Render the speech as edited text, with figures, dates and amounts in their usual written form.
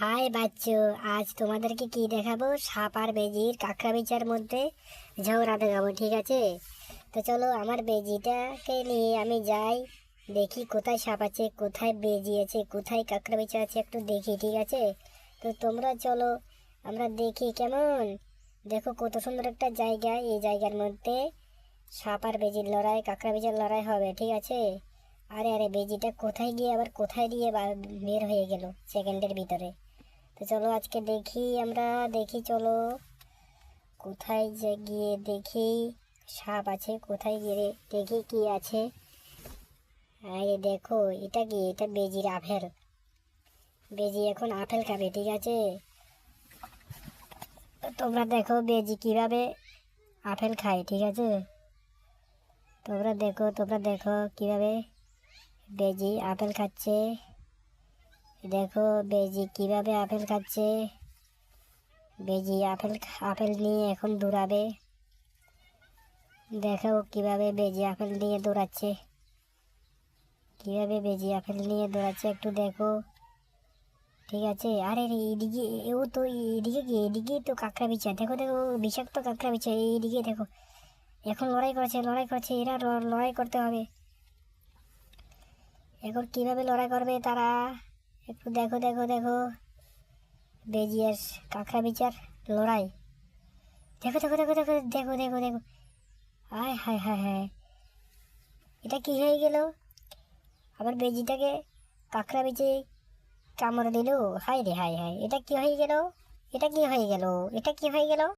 High Bachchu, আজ তোমাদেরকে কি দেখাবো? সাপ আর বেজির কাঁকড়া বিচার মধ্যে ঝগড়া দেখাবো, ঠিক আছে? তো চলো, আমার বেজিটাকে নিয়ে আমি যাই, দেখি কোথায় সাপ আছে, কোথায় বেজি আছে, কোথায় কাঁকড়া বিচার আছে, একটু দেখি, ঠিক আছে? তো তোমরা চলো, আমরা দেখি কেমন। দেখো কত সুন্দর একটা জায়গা, এই জায়গার মধ্যে সাপ আর বেজির লড়াই, কাঁকড়া বিচার লড়াই হবে, ঠিক আছে? আরে আরে, বেজিটা কোথায় গিয়ে আবার কোথায় দিয়ে বের হয়ে গেল সেকেন্ডের ভিতরে। তো চলো আজকে দেখি, আমরা দেখি, চলো কোথায় যে গিয়ে দেখি সাপ আছে, কোথায় গিয়ে দেখি কি আছে। আরে দেখো, এটা কি? এটা বেজির আপেল। বেজি এখন আপেল খাবে, ঠিক আছে? তো তোমরা দেখো বেজি কিভাবে আপেল খায়, ঠিক আছে? তোমরা দেখো কিভাবে বেজি আপেল খাচ্ছে। দেখো বেজি কিভাবে আপেল খাচ্ছে। বেজি আপেল আপেল নিয়ে এখন দৌড়াবে। দেখো কিভাবে বেজি আপেল নিয়ে দৌড়াচ্ছে, কিভাবে বেজি আপেল নিয়ে দৌড়াচ্ছে, একটু দেখো, ঠিক আছে? আরে রে, এইদিকে ও তো, এইদিকে কি? এদিকে তো কাঁকড়া বিছা, দেখো দেখো, বিষাক্ত কাঁকড়া বিছা, এইদিকে দেখো। এখন লড়াই করছে এরা, লড়াই করতে হবে। এখন কিভাবে লড়াই করবে তারা, একটু দেখো দেখো দেখো। বেজি আর কাঁকড়া বিচার লড়াই, দেখো দেখো দেখো দেখো দেখো দেখো দেখো। হায় হায় হায় হায়, এটা কি হয়ে গেল? আবার বেজিটাকে কাঁকড়া বিছে কামড় দিল। হায় রে হায় হায়, এটা কি হয়ে গেল? এটা কি হয়ে গেল? এটা কি হয়ে গেল?